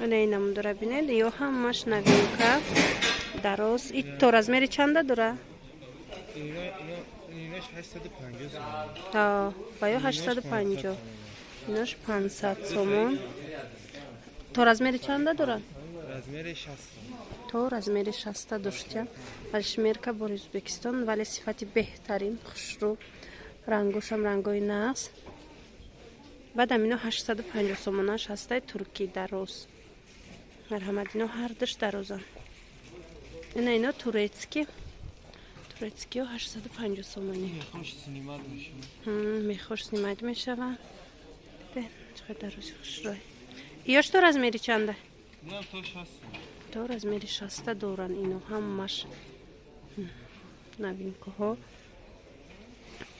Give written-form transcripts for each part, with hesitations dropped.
Ona namdura bined. Yo hammash новинка. Daroz. To razmeri chanda dura? اینش 850 سومن. تا با 850. اینش 500 سومن. تو размери чанда дорад? Размери 60. То размери 60 доштям. Балшмерка бори Узбекистон, вале сифати беҳтарин, хушрӯ. Рангошам рангои нағз. Баъдам ино 850 сомонаш ҳастай турки дароз. Марҳамат, ино ҳардаш дарозан. Ино турецки. Турецки 850 сомони. Мехош снимать мешава. Мехош снимать мешава. Чақадар дарози хушрӯй. Ё што размери чанда? Дам то 60. То размери 60 доран ино ҳамаш. Новинкаҳо.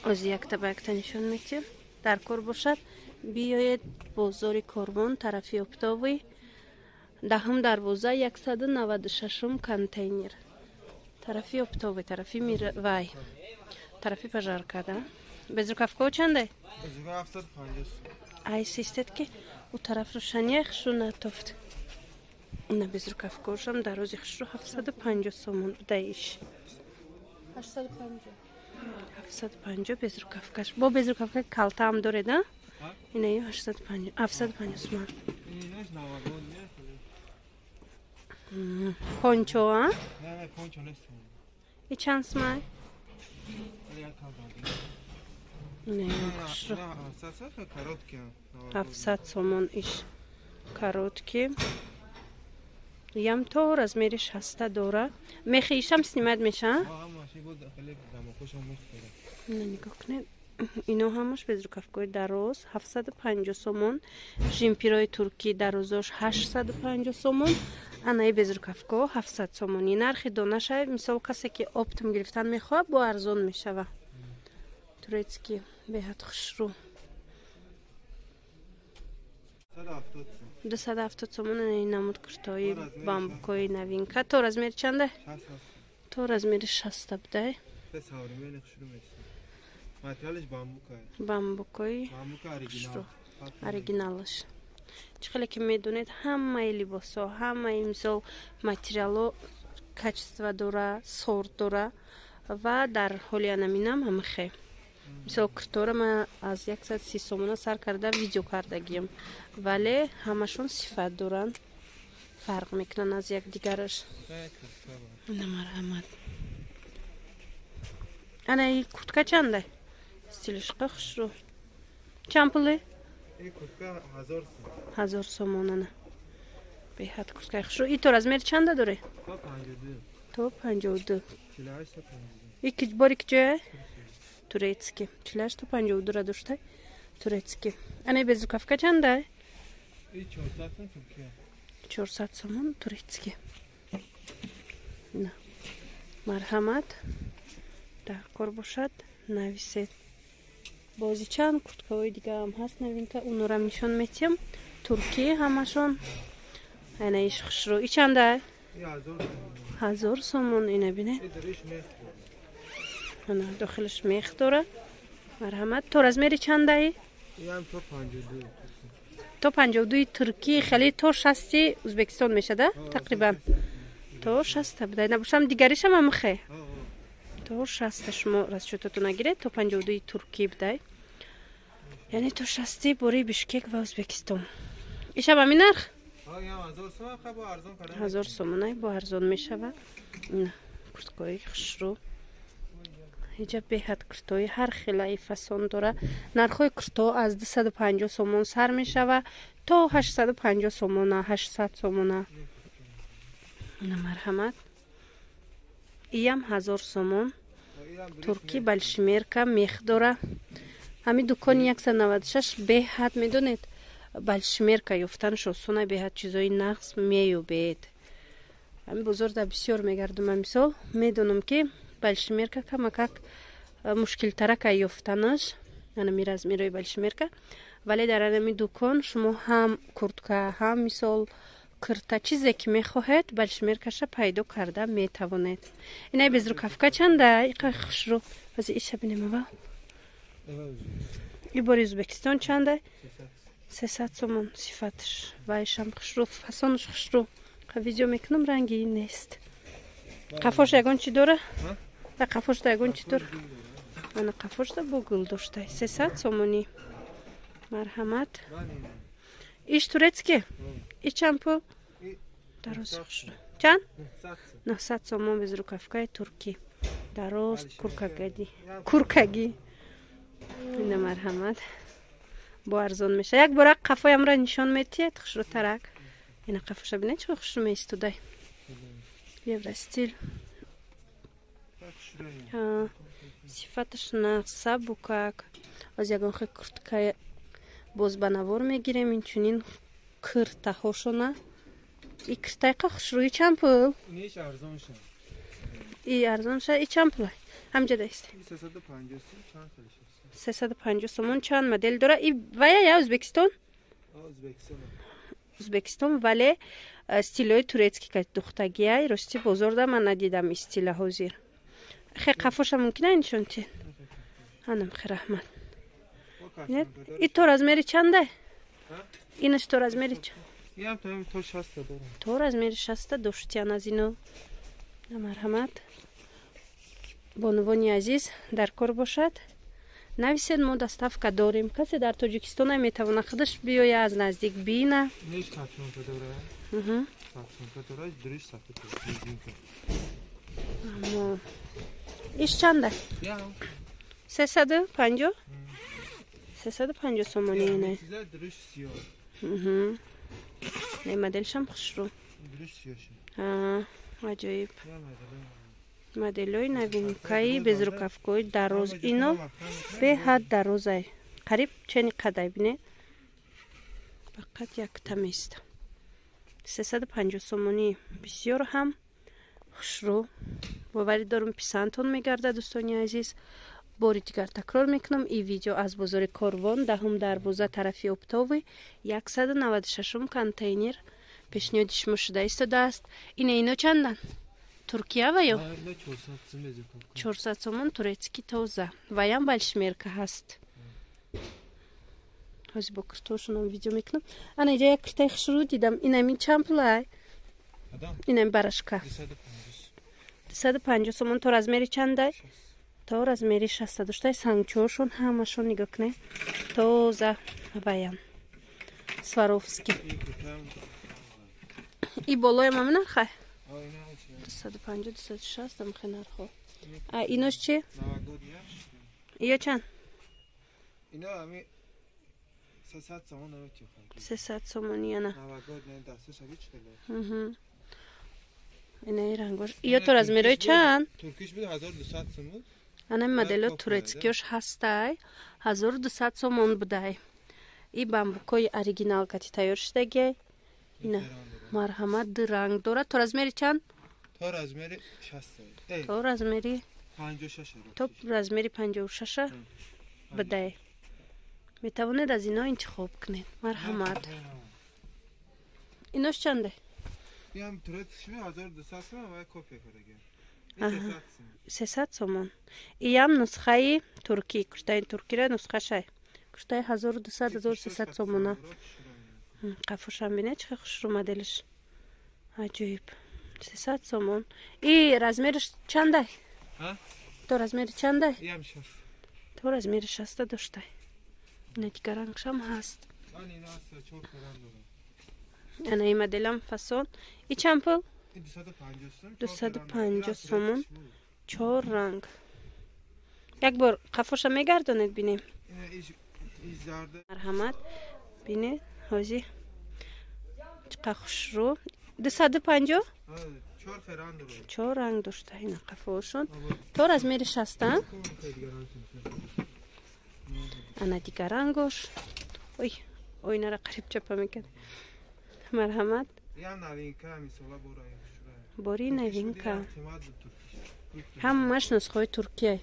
Аз якта ба якта нишон метем. Дар кор бошад. Биёед бозори Корвон, тарафи Оптовӣ. 10 дарвоза 196 контейнер. Тарафи Оптовӣ, тарафи Мирвай. Тарафи пожарка, да? Безрукавка чанда? Безрукавка 750. Ай систет ки у тараф рӯшания хушрӯ натофт. На безрукавкошам дарози хушрӯ 750 сомон будаиш. 850. 750 безрукавкаш. Бо безрукавка калта ҳам доред, а? Ина 850. 750 сомон. Инаш навагон не хали. Пончо, а? Не, пончо нест. И чанд смай? Я калдам. Не, хушрӯ. 700 коротки. 700 сомон иш. Коротки. Ям то размери 60 дора. Мехи ишам снимать меша? Маши буд хали дамохошам мустара. Не, никак не. Ино ҳамаш безрукавкаи дароз 750 сомон. Жимпирои турки дарозош 850 сомон. Анаи безрукавка 700 сомони. Нархи донаша мисол касе ки оптом гирифтан мехоҳад бо арзон мешава. Турецки беҳад хушрӯ. 270 сомон ин намуд куртои бамбукои новинка. То размери чанда? 60. То размери 60 будай. Современный хушрӯ мест. Материалиш бамбука. Бамбукои Бамбука оригинал. Оригиналаш. Чхеле ки медонед ҳамаи либосо, ҳамаи мисол материало качество дора, сорт дора ва дар ҳоли анаминам ҳамахе. Мисол куртора ма аз 130 сомона сар карда видео кардагиям. Вале ҳамашон сифат доранд. Фарқ мекунанд аз якдигараш. Марҳамат. Ана и куртка чанда? Стилишқа хушрӯ. Чанд пуле? Ин куртка 1000 сомон. 1000 сомон ана. Беҳад курткаи хушрӯ. И то размери чанда доре? То 52. То 52. 48 то 52. Ики бори киҷоя? Турецки. 48 то 52 ра доштай. Турецки. Ана безрукавка чанда? И 400 сомон Туркия. 400 сомон турецки. На. Марҳамат. Дар кор бошад, нависед. Бози чанд курткаҳои дига ҳам ҳаст новинка. Унорам нишон метиҳам. Турки ҳамашон. Ана иш хушрӯ. И чанда? 1000 сомон. Ина бинед. Ана дохилаш мех дора. Марҳамат. То размери чандаи? Ям то 52. То 52 турки. Хеле то 60 Узбекистон мешада? Тақрибан. То 60 будай. Набошам дигаришам ҳамахе. То 60 шумо расчётатон нагиред. То 52 турки будай. Яъне то 60 бори Бишкек ва Узбекистон. Ишам ҳамин нарх? Ям 1000 сомон бо арзон карда. 1000 сомон бо арзон мешава. Ина курткаи хушрӯ. Иҷа беҳад куртои ҳар хелаи фасон дора. Нархҳои курто аз 250 сомон сар мешава то 850 сомона, 800 сомона. Ина марҳамат. Иям 1000 сомон. Турки балшмерка мех дора. Ҳамин дукони 196 беҳад медонед. Балшмерка ёфтанаш осона беҳад чизои нағз меёбед. Ҳамин бозорда бисёр мегардумам мисол. Медонам ки балшмерка камакак мушкилтарака ёфтанаш. Ана размерои балшмерка. Вале дар ҳамин дукон шумо ҳам куртка, ҳам мисол курта чизе ки мехоҳед балшмеркаша пайдо карда метавонед. Ина безрукавка чанда? Иқа хушрӯ. Ази иша бинем ава. И бори Узбекистон чанда? 300 сомон сифатш. Вайшам хушру, фасонш хушру. Видео мекунам, ранги нест. Қафош ягон чи дора? Ва қафош да ягон чи дора? Ана қафош да бо гул доштай. 300 сомони. Марҳамат. Иш турецки? И чанд пул? Дароз хушру. Чанд? 900 сомон без рукавкаи турки. Дароз куркаги. Ина марҳамат. Бо арзон меша. Як бора қафоямро нишон метиҳед хушрутарак. Ина қафоша бинед чӣ хушру меистодай. Евростиль. Сифаташ нақса букак. Аз ягон хе курткаи боз ба навор мегирем инчунин киртаҳошона. И киртайқа хушрӯи чанд пул? Инеш арзон шад. И арзон шад. И чанд пул? Ҳамҷода ист. 350 сомон чанд модель дора. И вая я Ӯзбекистон? Ӯзбекистон, вале стилҳои турецки ка духтагиай рости бозорда ман надидам стила ҳозир. Хе қафоша мумкина нишон тиҳед? Анам хе раҳмат. И то размери чанда? Инаш то размери чанд? Ям то 60 дорам. То размери 60 доштиян аз ино. Марҳамат. Бонувони азиз дар кор бошад. Нависед мо доставка дорем. Касе дар Тоҷикистон наметавона худаш биёя аз наздик бина. Неш капшонка дора? Капшонка дора, дуриш сафед. Амо. Иш чанда? Ям. 350? 350 сомони ина. Сиза дуриш сиё. Не моделшам хушру. Дуриш сиёш. Аҷоиб. Моделҳои новинкаи безрукавкои дароз. Ино беҳад дарозай. Қариб чени қадай бине. Фақат якта места. 350 сомони бисёр ҳам хушру. боварӣ дорум писандтон мегарда дӯстони азиз. бори дигар такрор мекунам и видео аз бозори Корвон 10 дарвоза тарафи Оптовӣ 196 контейнер пешниҳоди шумо шуда истодааст. Ино чандан? Туркия ва ё? 400 сомон турецки тоза. Ваям балшмерка ҳаст. ҳозир бо киртошонам видео мекунам. Ана иҷа як киртаи хушрӯ дидам. Инами чанд пулай? Инами барашка 250 сомон. То размери чандай? То размери 60 доштай. Сангчоошон ҳамашон нигоҳ кунед. Тоза ваям. Сваровски. И болоям ҳамин нархай? 250 260 ам хенархо. Инош чи? Ё чанд? Ино ами 300 сомон наметиё. 300 сомон яна. Навагод не дасташ аби чиқадар. Ина рангош. Ё то размери чанд? Туркиш буд 1200 сомон. Ана модело турецкиёш ҳастай. 1200 сомон будай. И бамбукои оригиналкати тайёр шудагиай. Ина марҳамат ранг дорад. То размери чанд? То размери 60. То размери 56. То размери 56 будай. метавонед аз ино интихоб кунед. Марҳамат. Инош чанде? Ям турецкиш 1200 сомон ва копия караган. 300 сомон. Иям нусхаи турки. Куртаи туркира нусхашай. Куртаи 1200 1300 сомона. Қафошам бинед чӣ хушрӯ моделиш. Аҷоиб. 300 сомон. И размериш чандай? То размери чандай? Ям 60. То размери 60 доштай. Дигар рангшам ҳаст. Ана и моделам фасон. И чанд пул? 250 сомон. 4 ранг. Як бор қафоша мегардонед бинем. Марҳамат. Бине ҳозир. Чиқа хушрӯ. 250? 4 ранг дошта ина қафошон. То размери 60. Ана дигар рангош. Ой, ойнара қариб чапа мекард. Марҳамат. Я новинка мисола бора. Бори новинка. Ҳамаш нусхаи туркияй.